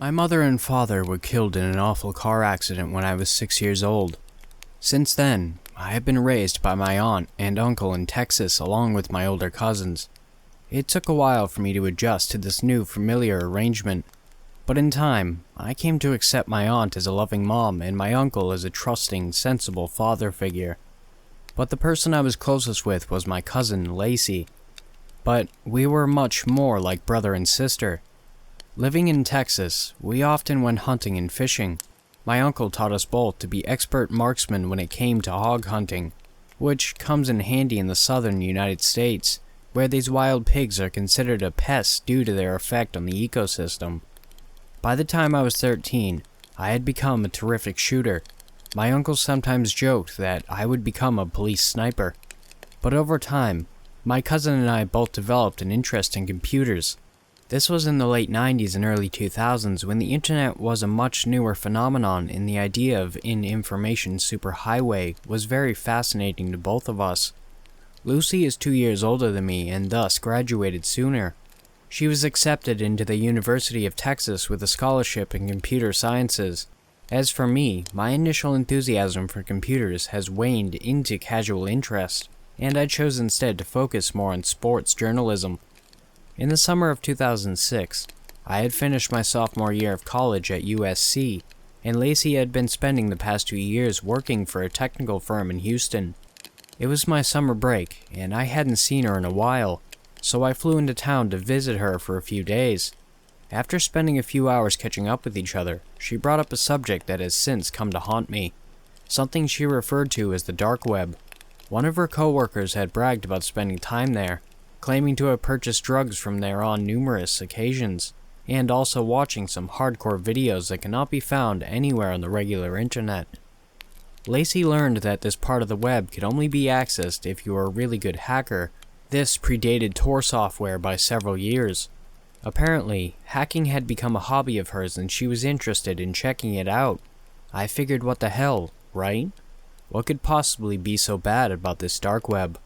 My mother and father were killed in an awful car accident when I was 6 years old. Since then, I have been raised by my aunt and uncle in Texas along with my older cousins. It took a while for me to adjust to this new familiar arrangement, but in time, I came to accept my aunt as a loving mom and my uncle as a trusting, sensible father figure. But the person I was closest with was my cousin, Lacey. But we were much more like brother and sister. Living in Texas, we often went hunting and fishing. My uncle taught us both to be expert marksmen when it came to hog hunting, which comes in handy in the southern United States, where these wild pigs are considered a pest due to their effect on the ecosystem. By the time I was 13, I had become a terrific shooter. My uncle sometimes joked that I would become a police sniper. But over time, my cousin and I both developed an interest in computers. This was in the late 90s and early 2000s when the internet was a much newer phenomenon, and the idea of an information superhighway was very fascinating to both of us. Lucy is 2 years older than me and thus graduated sooner. She was accepted into the University of Texas with a scholarship in computer sciences. As for me, my initial enthusiasm for computers has waned into casual interest, and I chose instead to focus more on sports journalism. In the summer of 2006, I had finished my sophomore year of college at USC, and Lacey had been spending the past 2 years working for a technical firm in Houston. It was my summer break, and I hadn't seen her in a while, so I flew into town to visit her for a few days. After spending a few hours catching up with each other, she brought up a subject that has since come to haunt me, something she referred to as the dark web. One of her coworkers had bragged about spending time there, claiming to have purchased drugs from there on numerous occasions, and also watching some hardcore videos that cannot be found anywhere on the regular internet. Lacey learned that this part of the web could only be accessed if you were a really good hacker. This predated Tor software by several years. Apparently, hacking had become a hobby of hers and she was interested in checking it out. I figured, what the hell, right? What could possibly be so bad about this dark web?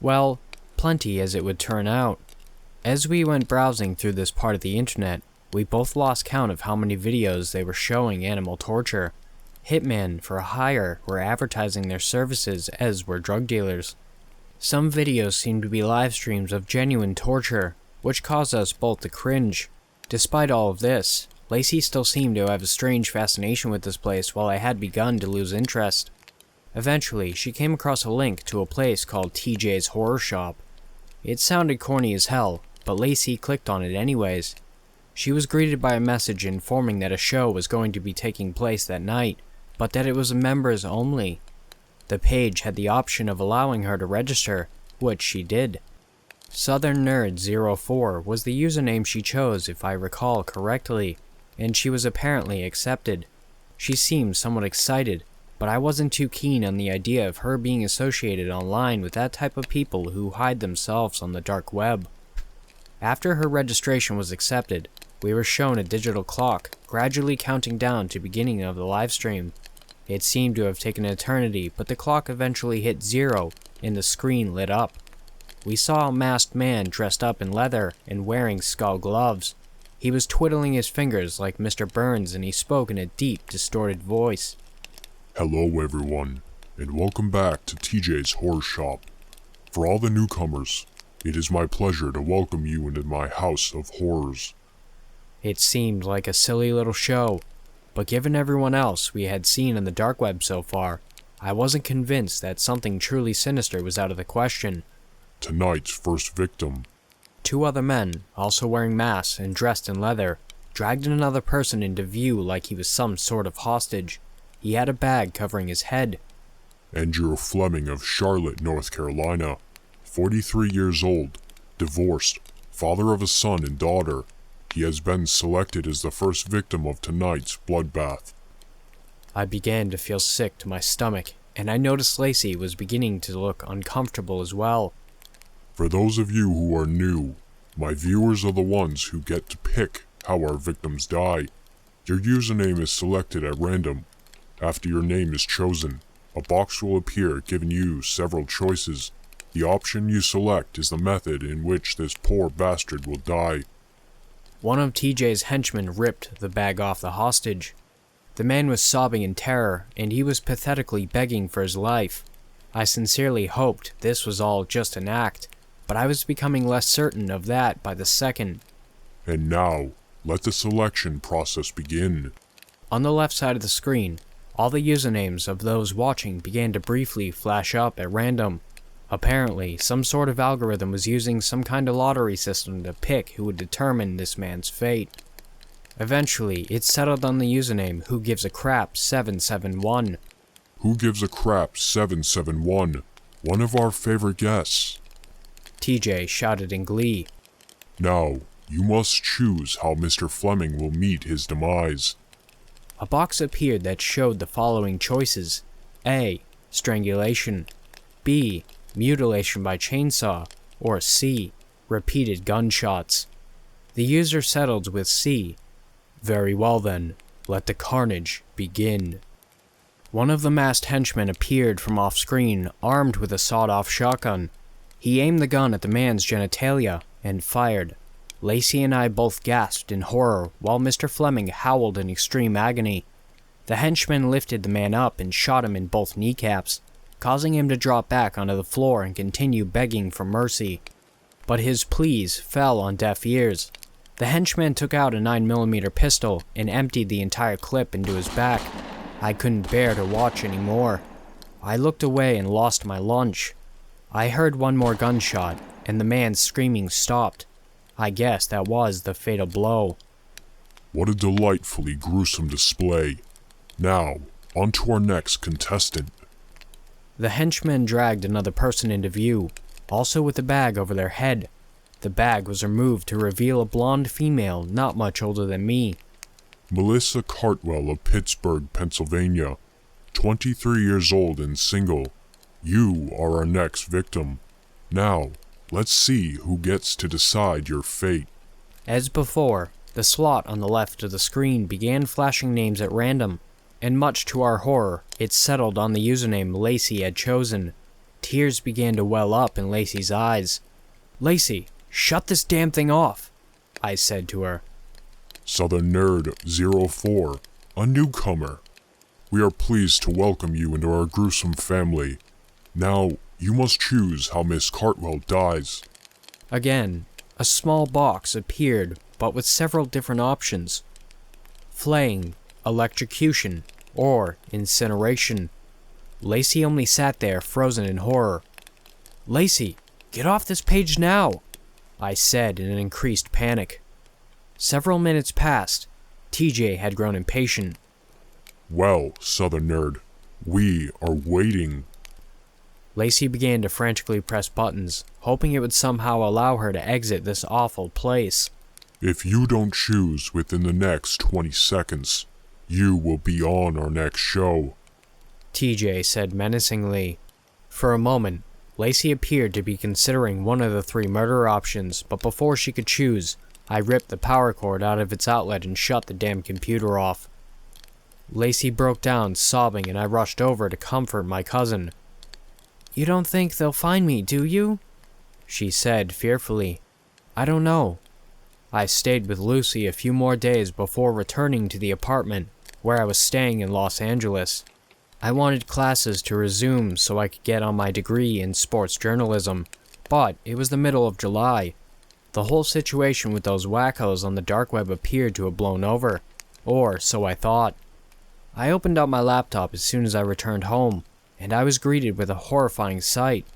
Well, plenty, as it would turn out. As we went browsing through this part of the internet, we both lost count of how many videos they were showing animal torture. Hitmen for hire were advertising their services, as were drug dealers. Some videos seemed to be live streams of genuine torture, which caused us both to cringe. Despite all of this, Lacey still seemed to have a strange fascination with this place while I had begun to lose interest. Eventually, she came across a link to a place called TJ's Horror Shop. It sounded corny as hell, but Lacey clicked on it anyways. She was greeted by a message informing that a show was going to be taking place that night, but that it was members only. The page had the option of allowing her to register, which she did. Southern Nerd 04 was the username she chose, if I recall correctly, and she was apparently accepted. She seemed somewhat excited, but I wasn't too keen on the idea of her being associated online with that type of people who hide themselves on the dark web. After her registration was accepted, we were shown a digital clock, gradually counting down to beginning of the livestream. It seemed to have taken an eternity, but the clock eventually hit 0, and the screen lit up. We saw a masked man dressed up in leather and wearing skull gloves. He was twiddling his fingers like Mr. Burns, and he spoke in a deep, distorted voice. Hello everyone, and welcome back to TJ's Horror Shop. For all the newcomers, it is my pleasure to welcome you into my house of horrors. It seemed like a silly little show, but given everyone else we had seen in the dark web so far, I wasn't convinced that something truly sinister was out of the question. Tonight's first victim. 2 other men, also wearing masks and dressed in leather, dragged another person into view like he was some sort of hostage. He had a bag covering his head. Andrew Fleming of Charlotte, North Carolina, 43 years old, divorced, father of a son and daughter. He has been selected as the first victim of tonight's bloodbath. I began to feel sick to my stomach, and I noticed Lacey was beginning to look uncomfortable as well. For those of you who are new, my viewers are the ones who get to pick how our victims die. Your username is selected at random. After your name is chosen, a box will appear giving you several choices. The option you select is the method in which this poor bastard will die. One of TJ's henchmen ripped the bag off the hostage. The man was sobbing in terror, and he was pathetically begging for his life. I sincerely hoped this was all just an act, but I was becoming less certain of that by the second. And now, let the selection process begin. On the left side of the screen, all the usernames of those watching began to briefly flash up at random. Apparently, some sort of algorithm was using some kind of lottery system to pick who would determine this man's fate. Eventually, it settled on the username Who Gives a Crap 771. Who Gives a Crap 771? One of our favorite guests. TJ shouted in glee. Now, you must choose how Mr. Fleming will meet his demise. A box appeared that showed the following choices. A. Strangulation. B. Mutilation by chainsaw. Or C. Repeated gunshots. The user settled with C. Very well then, let the carnage begin. One of the masked henchmen appeared from off-screen, armed with a sawed-off shotgun. He aimed the gun at the man's genitalia and fired. Lacey and I both gasped in horror while Mr. Fleming howled in extreme agony. The henchman lifted the man up and shot him in both kneecaps, causing him to drop back onto the floor and continue begging for mercy. But his pleas fell on deaf ears. The henchman took out a 9mm pistol and emptied the entire clip into his back. I couldn't bear to watch anymore. I looked away and lost my lunch. I heard one more gunshot, and the man's screaming stopped. I guess that was the fatal blow. What a delightfully gruesome display. Now, on to our next contestant. The henchmen dragged another person into view, also with a bag over their head. The bag was removed to reveal a blonde female not much older than me. Melissa Cartwell of Pittsburgh, Pennsylvania, 23 years old and single. You are our next victim. Now, let's see who gets to decide your fate. As before, the slot on the left of the screen began flashing names at random, and much to our horror, it settled on the username Lacey had chosen. Tears began to well up in Lacey's eyes. "Lacey, shut this damn thing off," I said to her. Southern Nerd 04, a newcomer. We are pleased to welcome you into our gruesome family. Now, you must choose how Miss Cartwell dies. Again, a small box appeared, but with several different options. Flaying, electrocution, or incineration. Lacey only sat there, frozen in horror. "Lacey, get off this page now," I said in an increased panic. Several minutes passed. TJ had grown impatient. Well, Southern Nerd, we are waiting. Lacey began to frantically press buttons, hoping it would somehow allow her to exit this awful place. If you don't choose within the next 20 seconds, you will be on our next show, TJ said menacingly. For a moment, Lacey appeared to be considering one of the three murder options, but before she could choose, I ripped the power cord out of its outlet and shut the damn computer off. Lacey broke down, sobbing, and I rushed over to comfort my cousin. "You don't think they'll find me, do you?" she said fearfully. "I don't know." I stayed with Lucy a few more days before returning to the apartment where I was staying in Los Angeles. I wanted classes to resume so I could get on my degree in sports journalism, but it was the middle of July. The whole situation with those wackos on the dark web appeared to have blown over, or so I thought. I opened up my laptop as soon as I returned home, and I was greeted with a horrifying sight.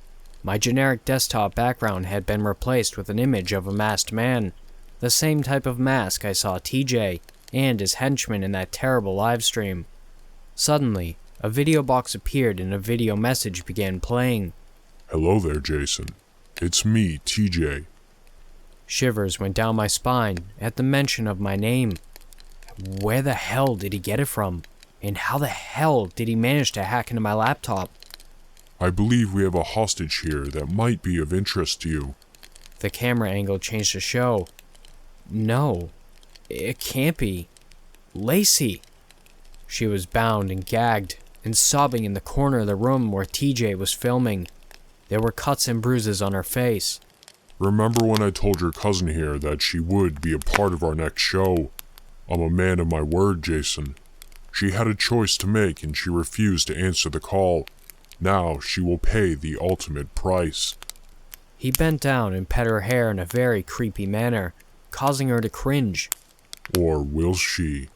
My generic desktop background had been replaced with an image of a masked man, the same type of mask I saw TJ and his henchmen in that terrible livestream. Suddenly, a video box appeared and a video message began playing. Hello there, Jason. It's me, TJ. Shivers went down my spine at the mention of my name. Where the hell did he get it from? And how the hell did he manage to hack into my laptop? I believe we have a hostage here that might be of interest to you. The camera angle changed to show. No, it can't be. Lacey! She was bound and gagged and sobbing in the corner of the room where TJ was filming. There were cuts and bruises on her face. Remember when I told your cousin here that she would be a part of our next show? I'm a man of my word, Jason. She had a choice to make and she refused to answer the call. Now she will pay the ultimate price. He bent down and pet her hair in a very creepy manner, causing her to cringe. Or will she?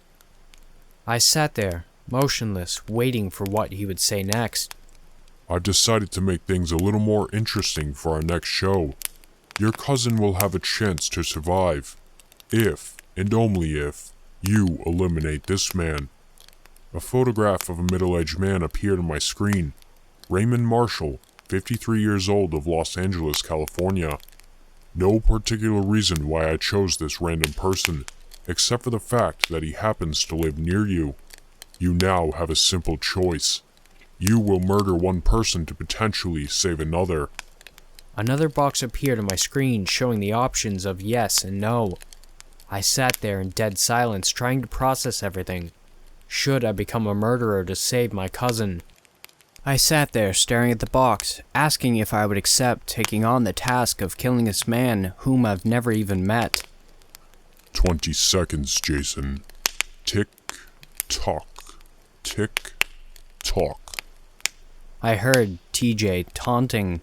I sat there, motionless, waiting for what he would say next. I've decided to make things a little more interesting for our next show. Your cousin will have a chance to survive, if, and only if, you eliminate this man. A photograph of a middle-aged man appeared on my screen. Raymond Marshall, 53 years old, of Los Angeles, California. No particular reason why I chose this random person, except for the fact that he happens to live near you. You now have a simple choice. You will murder one person to potentially save another. Another box appeared on my screen showing the options of yes and no. I sat there in dead silence trying to process everything. Should I become a murderer to save my cousin? I sat there staring at the box, asking if I would accept taking on the task of killing this man whom I've never even met. 20 seconds, Jason. Tick, tock. Tick, tock. I heard TJ taunting.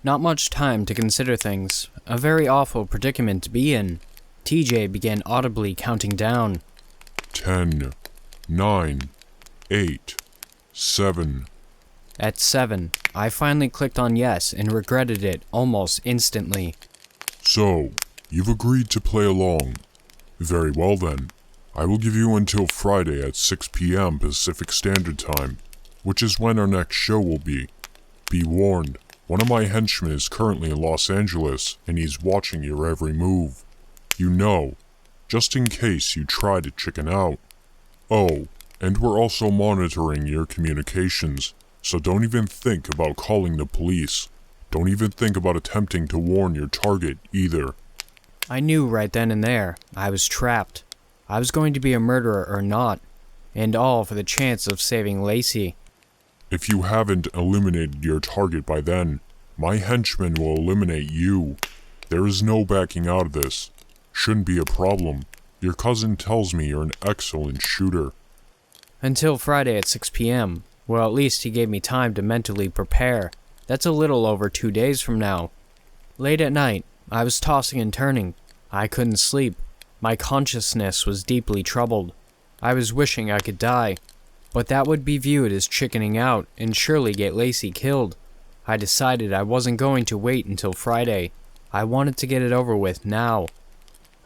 Not much time to consider things. A very awful predicament to be in. TJ began audibly counting down. 10, 9, 8, 7. At 7, I finally clicked on yes and regretted it almost instantly. So, you've agreed to play along. Very well then. I will give you until Friday at 6 p.m. Pacific Standard Time, which is when our next show will be. Be warned, one of my henchmen is currently in Los Angeles and he's watching your every move. You know, just in case you try to chicken out. Oh, and we're also monitoring your communications, so don't even think about calling the police. Don't even think about attempting to warn your target either. I knew right then and there I was trapped. I was going to be a murderer or not, and all for the chance of saving Lacey. If you haven't eliminated your target by then, my henchman will eliminate you. There is no backing out of this. Shouldn't be a problem. Your cousin tells me you're an excellent shooter. Until Friday at 6 p.m. Well, at least he gave me time to mentally prepare. That's a little over 2 days from now. Late at night, I was tossing and turning. I couldn't sleep. My consciousness was deeply troubled. I was wishing I could die, but that would be viewed as chickening out and surely get Lacey killed. I decided I wasn't going to wait until Friday. I wanted to get it over with now.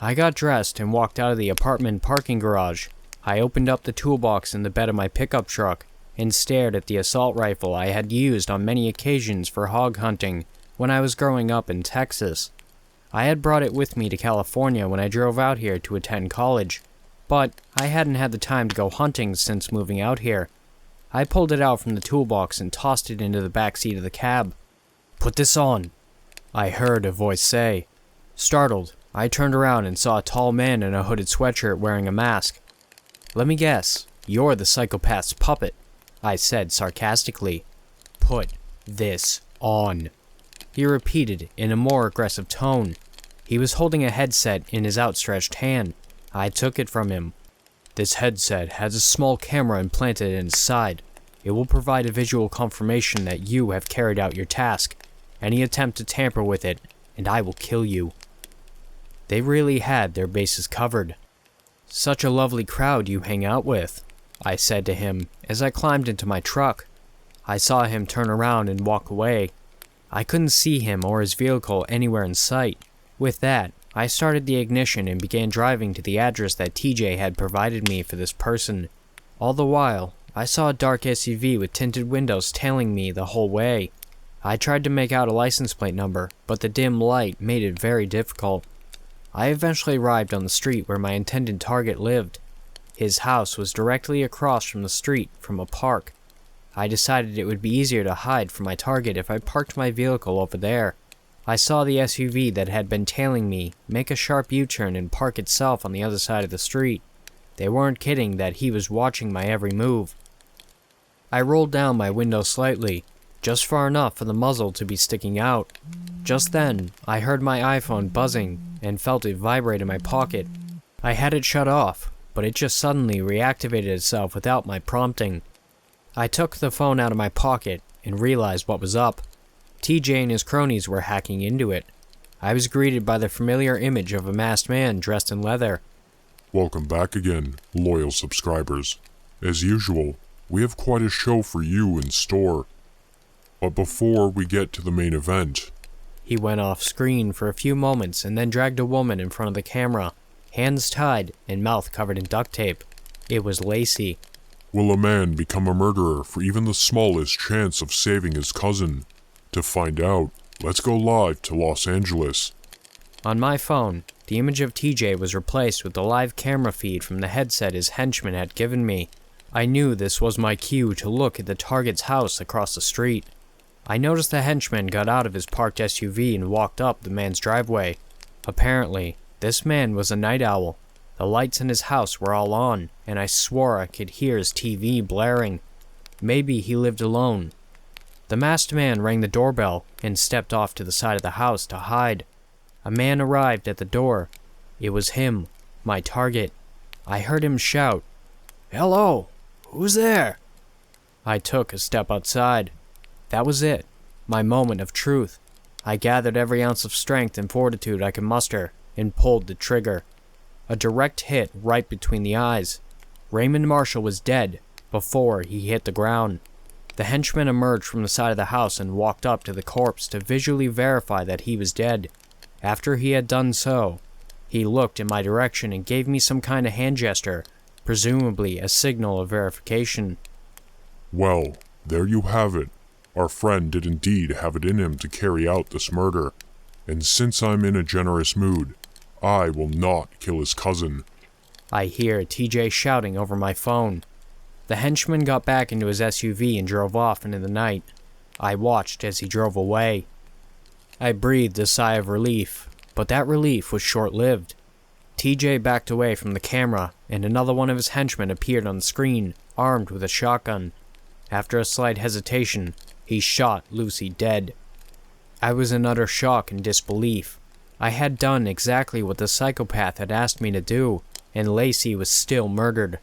I got dressed and walked out of the apartment parking garage. I opened up the toolbox in the bed of my pickup truck and stared at the assault rifle I had used on many occasions for hog hunting when I was growing up in Texas. I had brought it with me to California when I drove out here to attend college, but I hadn't had the time to go hunting since moving out here. I pulled it out from the toolbox and tossed it into the back seat of the cab. "Put this on," I heard a voice say. Startled, I turned around and saw a tall man in a hooded sweatshirt wearing a mask. "Let me guess, you're the psychopath's puppet," I said sarcastically. "Put this on," he repeated in a more aggressive tone. He was holding a headset in his outstretched hand. I took it from him. "This headset has a small camera implanted inside. It will provide a visual confirmation that you have carried out your task. Any attempt to tamper with it, and I will kill you." They really had their bases covered. "Such a lovely crowd you hang out with," I said to him as I climbed into my truck. I saw him turn around and walk away. I couldn't see him or his vehicle anywhere in sight. With that, I started the ignition and began driving to the address that TJ had provided me for this person. All the while, I saw a dark SUV with tinted windows tailing me the whole way. I tried to make out a license plate number, but the dim light made it very difficult. I eventually arrived on the street where my intended target lived. His house was directly across from the street from a park. I decided it would be easier to hide from my target if I parked my vehicle over there. I saw the SUV that had been tailing me make a sharp U-turn and park itself on the other side of the street. They weren't kidding that he was watching my every move. I rolled down my window slightly. just far enough for the muzzle to be sticking out. Just then, I heard my iPhone buzzing and felt it vibrate in my pocket. I had it shut off, but it just suddenly reactivated itself without my prompting. I took the phone out of my pocket and realized what was up. TJ and his cronies were hacking into it. I was greeted by the familiar image of a masked man dressed in leather. Welcome back again, loyal subscribers. As usual, we have quite a show for you in store. But before we get to the main event... He went off screen for a few moments and then dragged a woman in front of the camera, hands tied and mouth covered in duct tape. It was Lacey. Will a man become a murderer for even the smallest chance of saving his cousin? To find out, let's go live to Los Angeles. On my phone, the image of TJ was replaced with the live camera feed from the headset his henchman had given me. I knew this was my cue to look at the target's house across the street. I noticed the henchman got out of his parked SUV and walked up the man's driveway. Apparently, this man was a night owl. The lights in his house were all on, and I swore I could hear his TV blaring. Maybe he lived alone. The masked man rang the doorbell and stepped off to the side of the house to hide. A man arrived at the door. It was him, my target. I heard him shout, "Hello, who's there?" I took a step outside. That was it, my moment of truth. I gathered every ounce of strength and fortitude I could muster and pulled the trigger. A direct hit right between the eyes. Raymond Marshall was dead before he hit the ground. The henchman emerged from the side of the house and walked up to the corpse to visually verify that he was dead. After he had done so, he looked in my direction and gave me some kind of hand gesture, presumably a signal of verification. Well, there you have it. Our friend did indeed have it in him to carry out this murder, and since I'm in a generous mood, I will not kill his cousin. I hear TJ shouting over my phone. The henchman got back into his SUV and drove off into the night. I watched as he drove away. I breathed a sigh of relief, but that relief was short-lived. TJ backed away from the camera, and another one of his henchmen appeared on the screen, armed with a shotgun. After a slight hesitation, he shot Lucy dead. I was in utter shock and disbelief. I had done exactly what the psychopath had asked me to do, and Lacey was still murdered.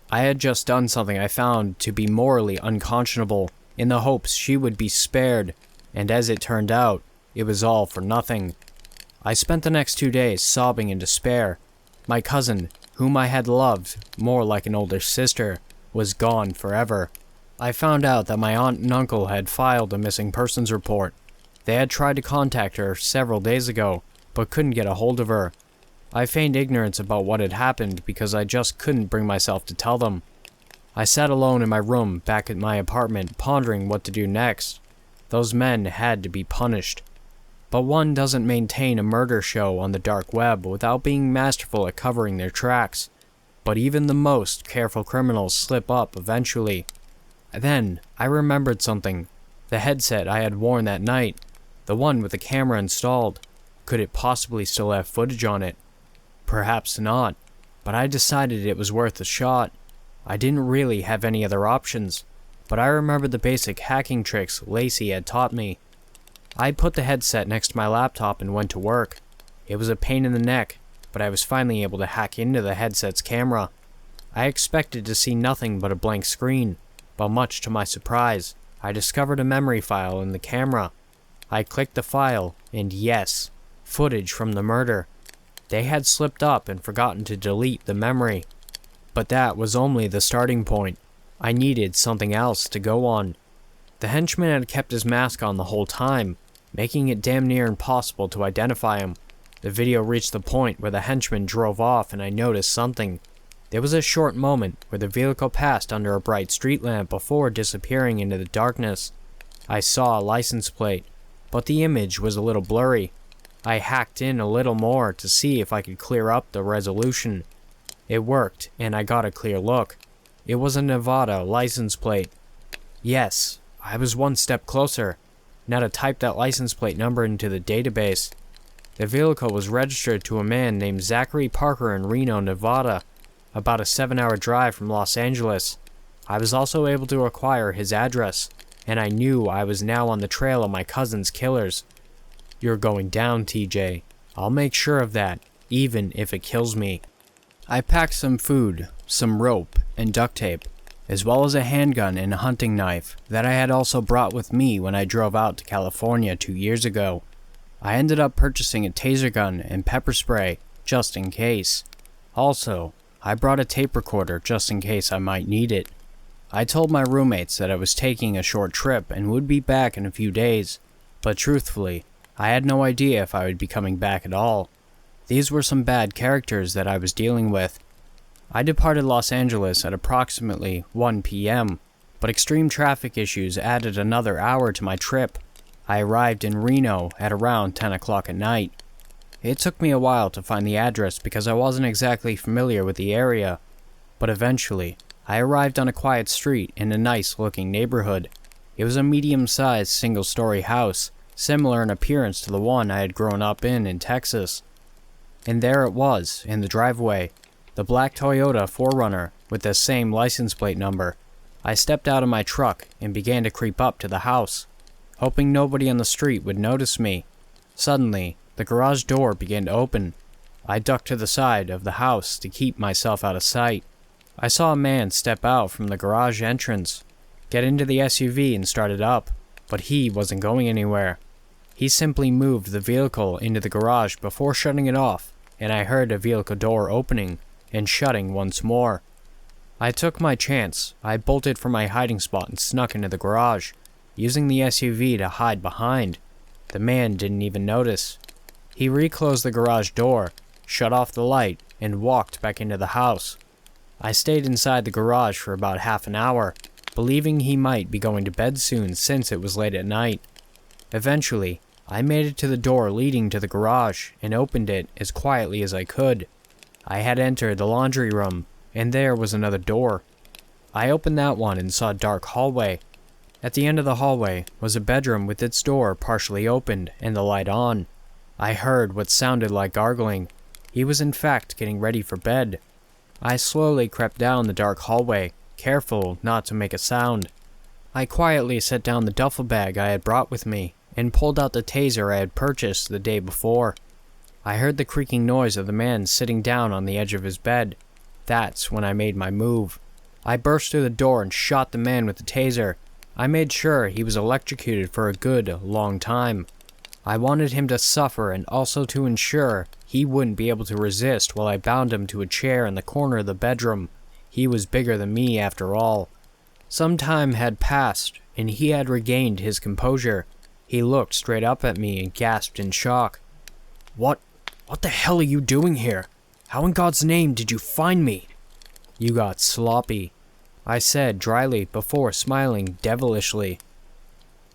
I had just done something I found to be morally unconscionable, in the hopes she would be spared, and as it turned out, it was all for nothing. I spent the next 2 days sobbing in despair. My cousin, whom I had loved more like an older sister, was gone forever. I found out that my aunt and uncle had filed a missing persons report. They had tried to contact her several days ago, but couldn't get a hold of her. I feigned ignorance about what had happened because I just couldn't bring myself to tell them. I sat alone in my room back at my apartment, pondering what to do next. Those men had to be punished. But one doesn't maintain a murder show on the dark web without being masterful at covering their tracks. But even the most careful criminals slip up eventually. Then, I remembered something. The headset I had worn that night. The one with the camera installed. Could it possibly still have footage on it? Perhaps not, but I decided it was worth a shot. I didn't really have any other options, but I remembered the basic hacking tricks Lacey had taught me. I put the headset next to my laptop and went to work. It was a pain in the neck, but I was finally able to hack into the headset's camera. I expected to see nothing but a blank screen, but much to my surprise, I discovered a memory file in the camera. I clicked the file, and yes, footage from the murder. They had slipped up and forgotten to delete the memory. But that was only the starting point. I needed something else to go on. The henchman had kept his mask on the whole time, making it damn near impossible to identify him. The video reached the point where the henchman drove off and I noticed something. There was a short moment where the vehicle passed under a bright street lamp before disappearing into the darkness. I saw a license plate, but the image was a little blurry. I hacked in a little more to see if I could clear up the resolution. It worked, and I got a clear look. It was a Nevada license plate. Yes, I was one step closer. Now to type that license plate number into the database. The vehicle was registered to a man named Zachary Parker in Reno, Nevada, about a 7-hour drive from Los Angeles. I was also able to acquire his address, and I knew I was now on the trail of my cousin's killers. You're going down, TJ. I'll make sure of that, even if it kills me. I packed some food, some rope, and duct tape, as well as a handgun and a hunting knife that I had also brought with me when I drove out to California 2 years ago. I ended up purchasing a taser gun and pepper spray, just in case. Also, I brought a tape recorder just in case I might need it. I told my roommates that I was taking a short trip and would be back in a few days, but truthfully, I had no idea if I would be coming back at all. These were some bad characters that I was dealing with. I departed Los Angeles at approximately 1 p.m., but extreme traffic issues added another hour to my trip. I arrived in Reno at around 10 o'clock at night. It took me a while to find the address because I wasn't exactly familiar with the area, but eventually, I arrived on a quiet street in a nice-looking neighborhood. It was a medium-sized single-story house, similar in appearance to the one I had grown up in Texas. And there it was, in the driveway, the black Toyota 4Runner with the same license plate number. I stepped out of my truck and began to creep up to the house, hoping nobody on the street would notice me. Suddenly, the garage door began to open. I ducked to the side of the house to keep myself out of sight. I saw a man step out from the garage entrance, get into the SUV and start it up, but he wasn't going anywhere. He simply moved the vehicle into the garage before shutting it off, and I heard a vehicle door opening and shutting once more. I took my chance. I bolted from my hiding spot and snuck into the garage, using the SUV to hide behind. The man didn't even notice. He reclosed the garage door, shut off the light, and walked back into the house. I stayed inside the garage for about half an hour, believing he might be going to bed soon since it was late at night. Eventually, I made it to the door leading to the garage and opened it as quietly as I could. I had entered the laundry room, and there was another door. I opened that one and saw a dark hallway. At the end of the hallway was a bedroom with its door partially opened and the light on. I heard what sounded like gargling. He was in fact getting ready for bed. I slowly crept down the dark hallway, careful not to make a sound. I quietly set down the duffel bag I had brought with me and pulled out the taser I had purchased the day before. I heard the creaking noise of the man sitting down on the edge of his bed. That's when I made my move. I burst through the door and shot the man with the taser. I made sure he was electrocuted for a good long time. I wanted him to suffer and also to ensure he wouldn't be able to resist while I bound him to a chair in the corner of the bedroom. He was bigger than me after all. Some time had passed, and he had regained his composure. He looked straight up at me and gasped in shock. What the hell are you doing here? How in God's name did you find me? You got sloppy, I said dryly before smiling devilishly.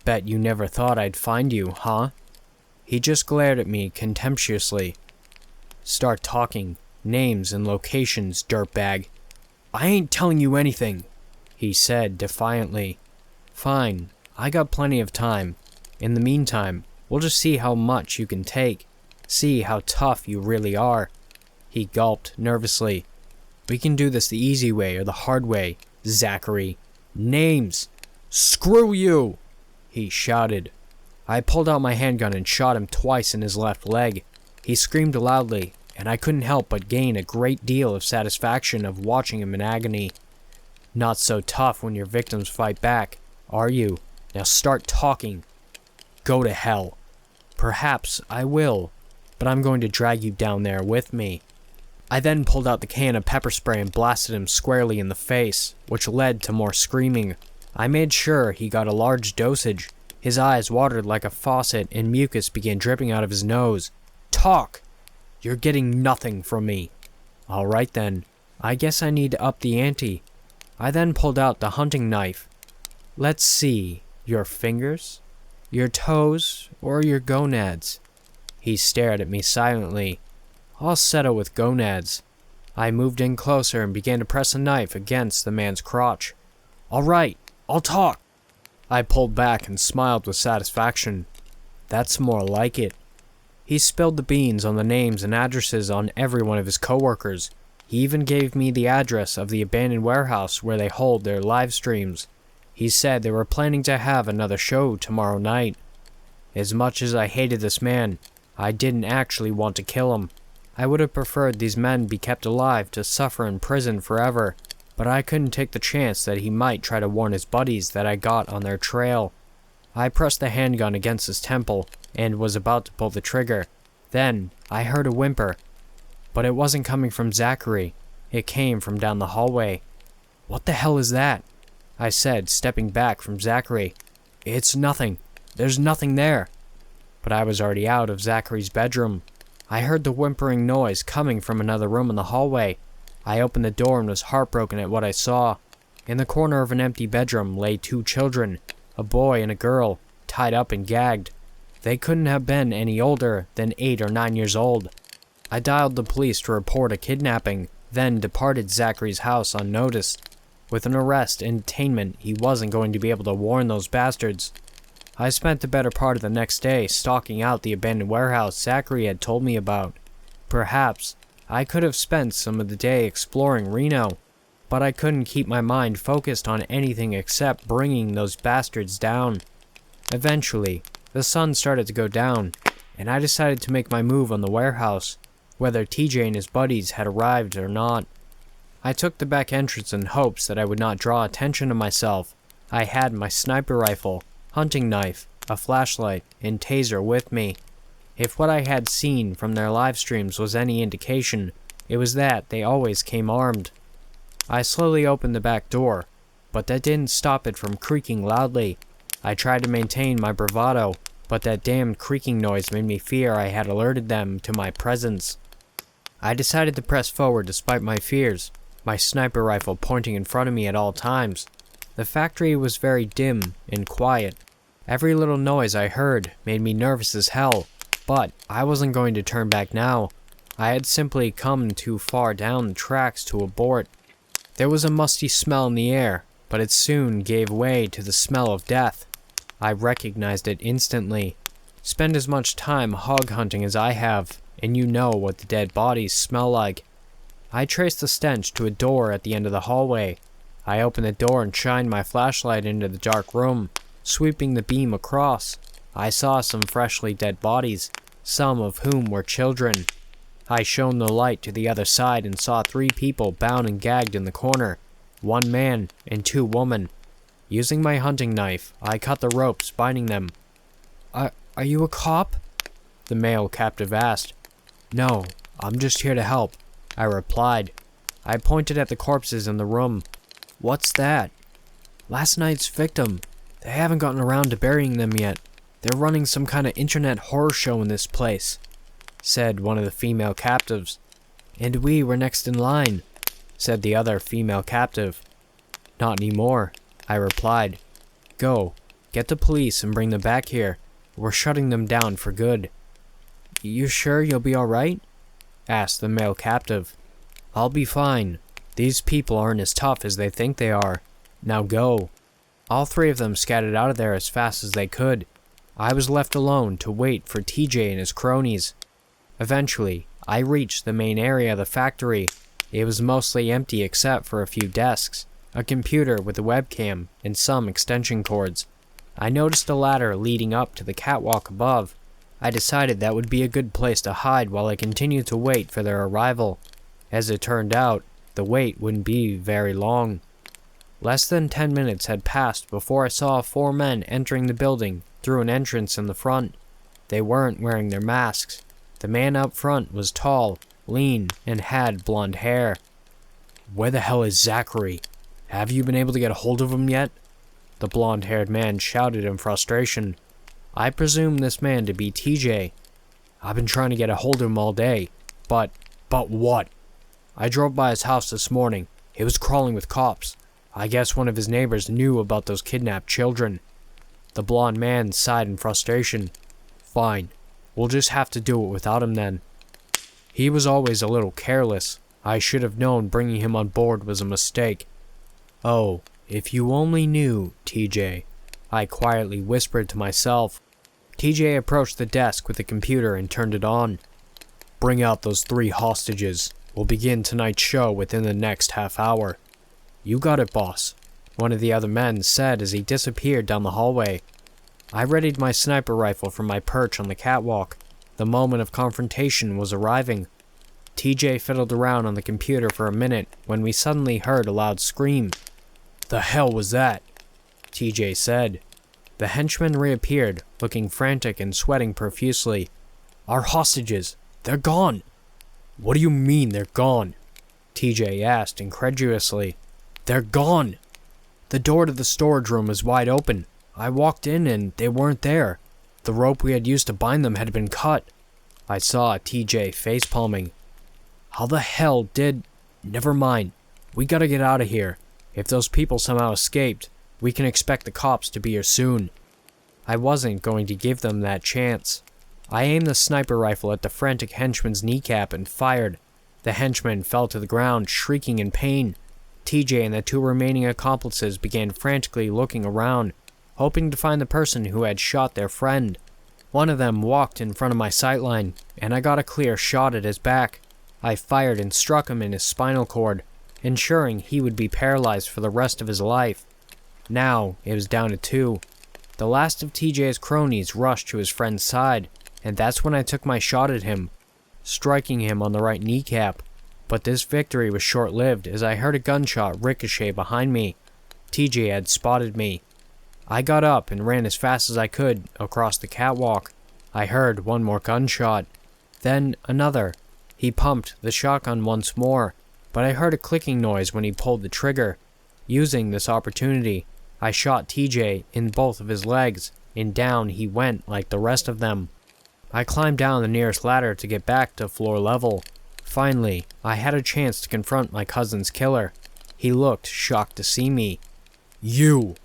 Bet you never thought I'd find you, huh? He just glared at me contemptuously. Start talking. Names and locations, dirtbag. I ain't telling you anything, he said defiantly. Fine, I got plenty of time. In the meantime, we'll just see how much you can take. See how tough you really are. He gulped nervously. We can do this the easy way or the hard way, Zachary. Names. Screw you, he shouted. I pulled out my handgun and shot him twice in his left leg. He screamed loudly, and I couldn't help but gain a great deal of satisfaction of watching him in agony. Not so tough when your victims fight back, are you? Now start talking. Go to hell. Perhaps I will, but I'm going to drag you down there with me. I then pulled out the can of pepper spray and blasted him squarely in the face, which led to more screaming. I made sure he got a large dosage. His eyes watered like a faucet and mucus began dripping out of his nose. Talk! You're getting nothing from me. All right then, I guess I need to up the ante. I then pulled out the hunting knife. Let's see, your fingers? Your toes or your gonads? He stared at me silently. I'll settle with gonads. I moved in closer and began to press a knife against the man's crotch. All right, I'll talk. I pulled back and smiled with satisfaction. That's more like it. He spilled the beans on the names and addresses on every one of his coworkers. He even gave me the address of the abandoned warehouse where they hold their live streams. He said they were planning to have another show tomorrow night. As much as I hated this man, I didn't actually want to kill him. I would have preferred these men be kept alive to suffer in prison forever, but I couldn't take the chance that he might try to warn his buddies that I got on their trail. I pressed the handgun against his temple and was about to pull the trigger. Then I heard a whimper, but it wasn't coming from Zachary. It came from down the hallway. "What the hell is that?" I said, stepping back from Zachary. "It's nothing. There's nothing there." But I was already out of Zachary's bedroom. I heard the whimpering noise coming from another room in the hallway. I opened the door and was heartbroken at what I saw. In the corner of an empty bedroom lay 2 children, a boy and a girl, tied up and gagged. They couldn't have been any older than 8 or 9 years old. I dialed the police to report a kidnapping, then departed Zachary's house unnoticed. With an arrest and detainment, he wasn't going to be able to warn those bastards. I spent the better part of the next day stalking out the abandoned warehouse Zachary had told me about. Perhaps I could have spent some of the day exploring Reno, but I couldn't keep my mind focused on anything except bringing those bastards down. Eventually, the sun started to go down, and I decided to make my move on the warehouse, whether TJ and his buddies had arrived or not. I took the back entrance in hopes that I would not draw attention to myself. I had my sniper rifle, hunting knife, a flashlight, and taser with me. If what I had seen from their live streams was any indication, it was that they always came armed. I slowly opened the back door, but that didn't stop it from creaking loudly. I tried to maintain my bravado, but that damned creaking noise made me fear I had alerted them to my presence. I decided to press forward despite my fears, my sniper rifle pointing in front of me at all times. The factory was very dim and quiet. Every little noise I heard made me nervous as hell, but I wasn't going to turn back now. I had simply come too far down the tracks to abort. There was a musty smell in the air, but it soon gave way to the smell of death. I recognized it instantly. Spend as much time hog hunting as I have, and you know what the dead bodies smell like. I traced the stench to a door at the end of the hallway. I opened the door and shined my flashlight into the dark room. Sweeping the beam across, I saw some freshly dead bodies, some of whom were children. I shone the light to the other side and saw 3 people bound and gagged in the corner, 1 man and 2 women. Using my hunting knife, I cut the ropes binding them. Are you a cop?" the male captive asked. "No, I'm just here to help," I replied. I pointed at the corpses in the room. "What's that?" "Last night's victim. They haven't gotten around to burying them yet. They're running some kind of internet horror show in this place," said one of the female captives. "And we were next in line," said the other female captive. "Not anymore," I replied. "Go, get the police and bring them back here. We're shutting them down for good." "You sure you'll be alright?" asked the male captive. "I'll be fine. These people aren't as tough as they think they are. Now go." All 3 of them scattered out of there as fast as they could. I was left alone to wait for TJ and his cronies. Eventually, I reached the main area of the factory. It was mostly empty except for a few desks, a computer with a webcam, and some extension cords. I noticed a ladder leading up to the catwalk above. I decided that would be a good place to hide while I continued to wait for their arrival. As it turned out, the wait wouldn't be very long. Less than 10 minutes had passed before I saw 4 men entering the building through an entrance in the front. They weren't wearing their masks. The man up front was tall, lean, and had blonde hair. "Where the hell is Zachary? Have you been able to get a hold of him yet?" the blonde-haired man shouted in frustration. I presumed this man to be TJ. "I've been trying to get a hold of him all day, but what? I drove by his house this morning. It was crawling with cops. I guess one of his neighbors knew about those kidnapped children." The blonde man sighed in frustration. "Fine. We'll just have to do it without him then. He was always a little careless. I should have known bringing him on board was a mistake." "Oh, if you only knew, TJ," I quietly whispered to myself. TJ approached the desk with the computer and turned it on. "Bring out those 3 hostages. We'll begin tonight's show within the next half hour." "You got it, boss." one of the other men said as he disappeared down the hallway. I readied my sniper rifle from my perch on the catwalk. The moment of confrontation was arriving. TJ fiddled around on the computer for a minute when we suddenly heard a loud scream. "The hell was that?" TJ said. The henchman reappeared, looking frantic and sweating profusely. "Our hostages! They're gone!" "What do you mean they're gone?" TJ asked incredulously. "They're gone! The door to the storage room is wide open. I walked in and they weren't there. The rope we had used to bind them had been cut." I saw TJ facepalming. "How the hell did... Never mind. We gotta get out of here. If those people somehow escaped, we can expect the cops to be here soon." I wasn't going to give them that chance. I aimed the sniper rifle at the frantic henchman's kneecap and fired. The henchman fell to the ground, shrieking in pain. TJ and the two remaining accomplices began frantically looking around, hoping to find the person who had shot their friend. One of them walked in front of my sightline, and I got a clear shot at his back. I fired and struck him in his spinal cord, ensuring he would be paralyzed for the rest of his life. Now it was down to 2. The last of TJ's cronies rushed to his friend's side, and that's when I took my shot at him, striking him on the right kneecap. But this victory was short-lived as I heard a gunshot ricochet behind me. TJ had spotted me. I got up and ran as fast as I could across the catwalk. I heard one more gunshot, then another. He pumped the shotgun once more, but I heard a clicking noise when he pulled the trigger. Using this opportunity, I shot TJ in both of his legs, and down he went like the rest of them. I climbed down the nearest ladder to get back to floor level. Finally, I had a chance to confront my cousin's killer. He looked shocked to see me. "You!"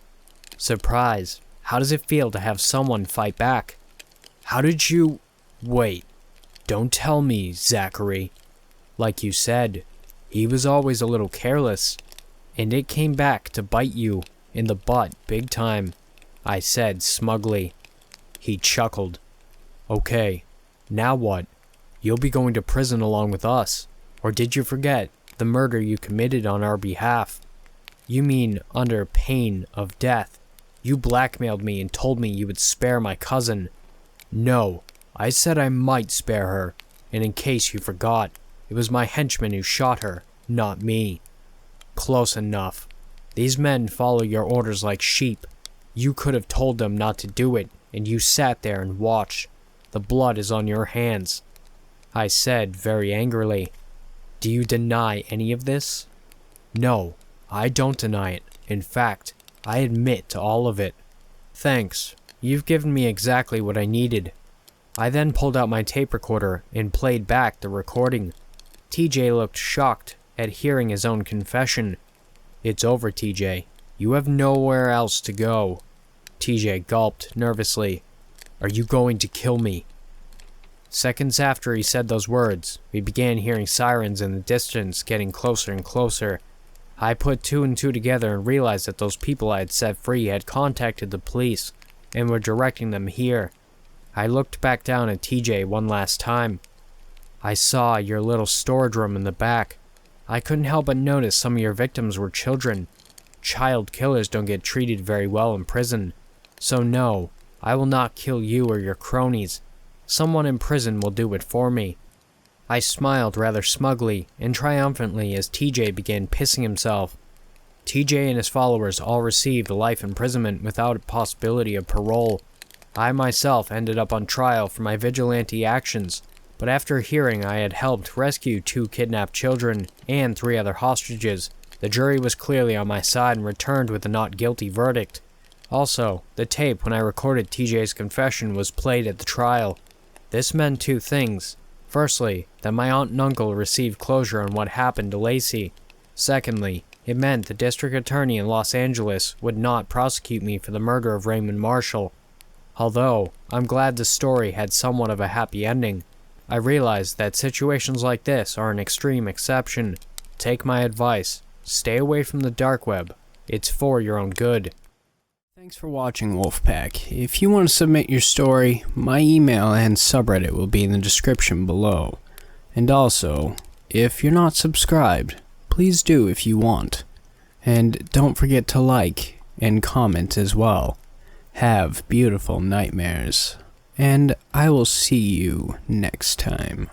Surprise. How does it feel to have someone fight back? "How did you... Wait. Don't tell me, Zachary. Like you said, he was always a little careless, and it came back to bite you in the butt big time," I said smugly. He chuckled. "Okay, now what? You'll be going to prison along with us. Or did you forget the murder you committed on our behalf? You mean under pain of death? You blackmailed me and told me you would spare my cousin." "No, I said I might spare her, and in case you forgot, it was my henchman who shot her, not me." "Close enough. These men follow your orders like sheep. You could have told them not to do it, and you sat there and watched. The blood is on your hands," I said very angrily. "Do you deny any of this?" "No, I don't deny it. In fact, I admit to all of it." "Thanks. You've given me exactly what I needed." I then pulled out my tape recorder and played back the recording. TJ looked shocked at hearing his own confession. "It's over, TJ. You have nowhere else to go." TJ gulped nervously. "Are you going to kill me?" Seconds after he said those words, we began hearing sirens in the distance getting closer and closer. I put 2 and 2 together and realized that those people I had set free had contacted the police and were directing them here. I looked back down at TJ one last time. "I saw your little storage room in the back. I couldn't help but notice some of your victims were children. Child killers don't get treated very well in prison. So no, I will not kill you or your cronies. Someone in prison will do it for me." I smiled rather smugly and triumphantly as TJ began pissing himself. TJ and his followers all received life imprisonment without a possibility of parole. I myself ended up on trial for my vigilante actions, but after hearing I had helped rescue 2 kidnapped children and 3 other hostages, the jury was clearly on my side and returned with a not guilty verdict. Also, the tape when I recorded TJ's confession was played at the trial. This meant 2 things. Firstly, that my aunt and uncle received closure on what happened to Lacey. Secondly, it meant the district attorney in Los Angeles would not prosecute me for the murder of Raymond Marshall. Although, I'm glad the story had somewhat of a happy ending. I realized that situations like this are an extreme exception. Take my advice. Stay away from the dark web. It's for your own good. Thanks for watching, Wolfpack. If you want to submit your story, my email and subreddit will be in the description below. And also, if you're not subscribed, please do if you want. And don't forget to like and comment as well. Have beautiful nightmares. And I will see you next time.